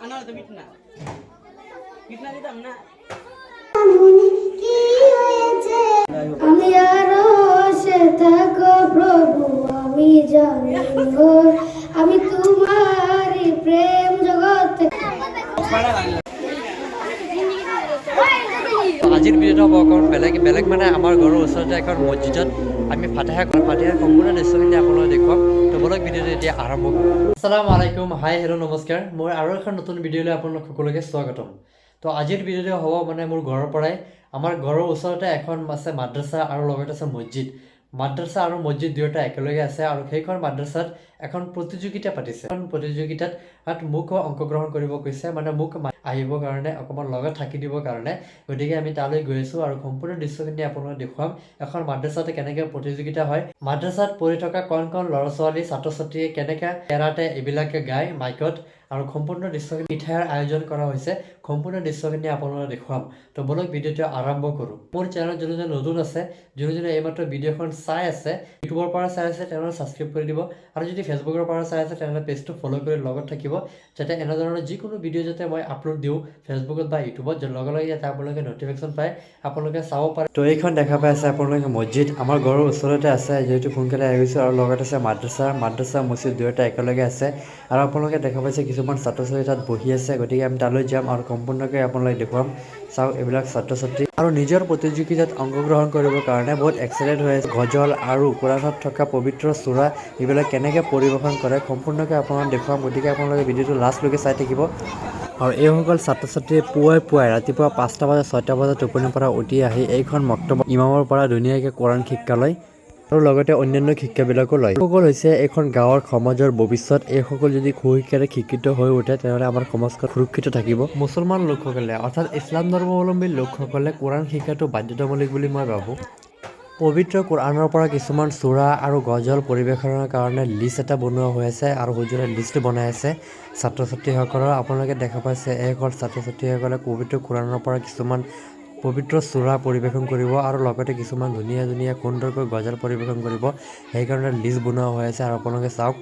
আনার তো বিট না দিতাম না আমি আরো সে থাকো প্রভু আমি জানি গো আমি তোমারই প্রেম জগতে আজিৰ ভিডিঅ'টো হ'ব অকণ বেলেগ মানে আমাৰ ঘৰৰ ওচৰতে এখন মছজিদত আমি ফাতিহা সম্পূৰ্ণ দৃশ্যখিনি আপোনালোকে দেখুৱাম তো বলক ভিডিঅ'টো এতিয়া আৰম্ভ কৰোঁ। আসসালামু আলাইকুম, হাই হেল্ল' নমস্কাৰ। মই আৰু এখন নতুন ভিডিঅ'লৈ আপোনালোক সকলোকে স্বাগতম। তো আজিৰ ভিডিঅ'টো হ'ব মানে মোৰ ঘৰৰ পৰাই আমাৰ ঘৰৰ ওচৰতে এখন আছে মাদ্ৰাছা আৰু লগতে আছে মছজিদ। মাদ্ৰাছা আৰু মছজিদ দুয়োটা একেলগে আছে আৰু সেইখন মাদ্ৰাছাত এখন প্ৰতিযোগিতা পাতিছে। এখন প্ৰতিযোগিতাত মোক অংশগ্ৰহণ কৰিব কৈছে, মানে মোক আহিবৰ কাৰণে অকণমান লগত থাকি দিবৰ কাৰণে। গতিকে আমি তালৈ গৈ আছোঁ আৰু সম্পূৰ্ণ দৃশ্যখিনি আপোনালোকক দেখুৱাম এখন মাদ্ৰাছাতে কেনেকৈ প্ৰতিযোগিতা হয়, মাদ্ৰাছাত পঢ়ি থকা কণ ল'ৰা ছোৱালী ছাত্ৰ ছাত্ৰীয়ে কেনেকৈ কেৰাটে এইবিলাকে গায় মাইকত, আৰু সম্পূৰ্ণ দৃশ্যখিনি মিঠাইৰ আয়োজন কৰা হৈছে। সম্পূৰ্ণ দৃশ্যখিনি আপোনালোকক দেখুৱাম। তো বলক ভিডিঅ'টো আৰম্ভ কৰোঁ। মোৰ চেনেলত যোনে নতুন আছে, যোনে এইমাত্ৰ ভিডিঅ'খন চাই আছে, ইউটিউবৰ পৰা চাই আছে তেওঁলোকে ছাবস্ক্ৰাইব কৰি দিব, আৰু যদি ফেচবুকৰ পৰা চাই আছে তেনেহ'লে পেজটো ফ'ল' কৰি লগত থাকিব, যাতে এনেধৰণৰ যিকোনো ভিডিঅ' যাতে মই আপলোড দিওঁ ফেচবুকত বা ইউটিউবত, লগে লগে ইয়াতে আপোনালোকে নটিফিকেশ্যন পায় আপোনালোকে চাব পাৰে। তো এইখন দেখা পাই আছে আপোনালোকে মছজিদ আমাৰ ঘৰৰ ওচৰতে আছে, যিহেতু সোনকালে আহি গৈছোঁ, আৰু লগত আছে মাদ্ৰাছা মছজিদ দুয়োটা একেলগে আছে। আৰু আপোনালোকে দেখা পাইছে কিছুমান ছাত্ৰ ছাত্ৰী তাত বহি আছে। গতিকে আমি তালৈ যাম আৰু সম্পূৰ্ণকৈ আপোনালোকে দেখুৱাম। চাওক এইবিলাক ছাত্ৰ ছাত্ৰী আৰু নিজৰ প্ৰতিযোগিতাত অংশগ্ৰহণ কৰিবৰ কাৰণে বহুত এক্সাইটেড হৈ আছে। গজল আৰু কোৰাণত থকা পবিত্ৰ সূৰা এইবিলাক কেনেকৈ পৰিৱেশন কৰে সম্পূৰ্ণকৈ আপোনালোকক দেখুৱাম। গতিকে আপোনালোকে ভিডিঅ'টো লাষ্টলৈকে চাই থাকিব। আৰু এইসকল ছাত্ৰ ছাত্ৰীয়ে পুৱাই ৰাতিপুৱা 5টা বজাত 6টা বজাত টোপনিৰ পৰা উঠি আহি এইখন মক্তবত ইমামৰ পৰা ধুনীয়াকৈ কোৰাণ শিক্ষা লয় আৰু লগতে অন্যান্য শিক্ষাবিলাকো লয়। এইসকল হৈছে এইখন গাঁৱৰ সমাজৰ ভৱিষ্যত। এইসকল যদি সুশিক্ষাৰে শিক্ষিত হৈ উঠে তেনেহ'লে আমাৰ সমাজখন সুৰক্ষিত থাকিব। মুছলমান লোকসকলে অৰ্থাৎ ইছলাম ধৰ্মাৱলম্বী লোকসকলে কোৰাণ শিক্ষাটো বাধ্যতামূলক বুলি মই ভাবোঁ। পবিত্ৰ কোৰাণৰ পৰা কিছুমান সূৰা আৰু গজল পৰিৱেশনৰ কাৰণে লিষ্ট এটা বনোৱা হৈ আছে, আৰু হুজুৰে লিষ্টটো বনাই আছে ছাত্ৰ ছাত্ৰীসকলৰ। আপোনালোকে দেখা পাইছে এইসকল ছাত্ৰ ছাত্ৰীসকলে পবিত্ৰ কোৰাণৰ পৰা কিছুমান পবিত্ৰ সূৰা পৰিৱেশন কৰিব, আৰু লগতে কিছুমান ধুনীয়া সুন্দৰকৈ গজল পৰিৱেশন কৰিব। সেইকাৰণে লিষ্ট বনোৱা হৈ আছে, আৰু আপোনালোকে চাওক।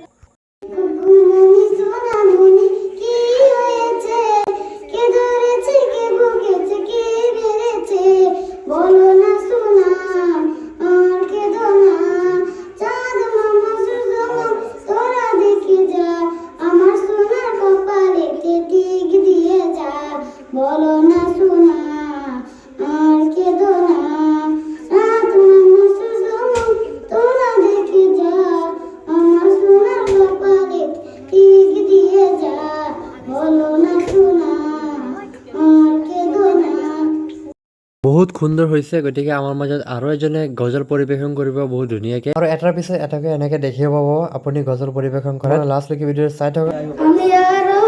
বহুত সুন্দৰ হৈছে। গতিকে আমাৰ মাজত আৰু এজনে গজল পৰিৱেশন কৰিব বহুত ধুনীয়াকৈ, আৰু এটাৰ পিছত এটাকৈ এনেকৈ দেখিব পাব আপুনি গজল পৰিৱেশন কৰা। লাষ্টলৈকে ভিডিঅ' চাই থাকক। আমি আরো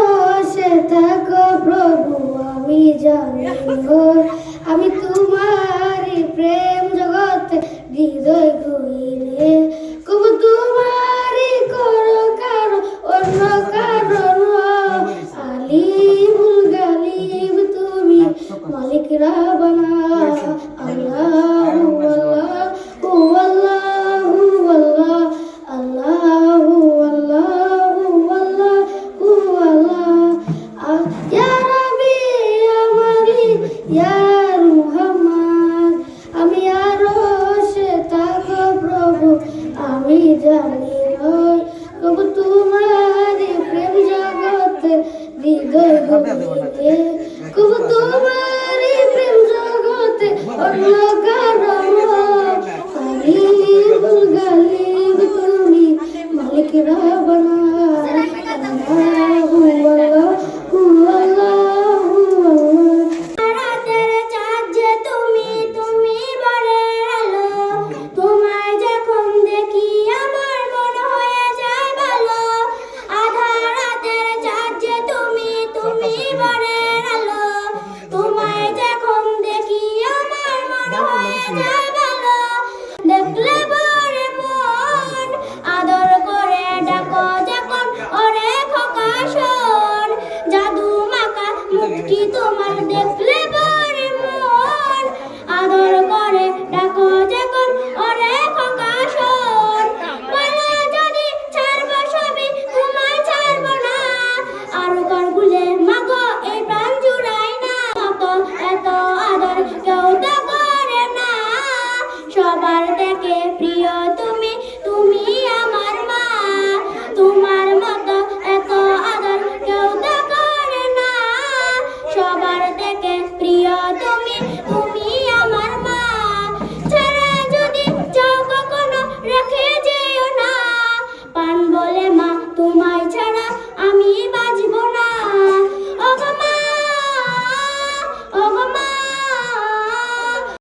সে থাকো প্রভু আমি জানি গো আমি তোমারই প্রেম জগতে হৃদয় গইলে কবু তোমারই করো কারো অন্য কারো আলিমুল গালিব তুমি মালিক রাবানা আল্লাহু আল্লাহু আল্লাহু আল্লাহ আল্লাহু আল্লাহু আল্লাহ ইয়া রাব্বি ইয়া মালিক ইয়া মুহাম্মদ আমি আরো সে থাকো প্রভু আমি জানি কবু তোমারই প্রেম জগতে হৃদয় গইলে কবু তোমারই প্রেম জগতে অন্য কারো আলিমুল গালিব তুমি মালিক রাবানা দেখলে বরে মন আদর করে ডাকো again.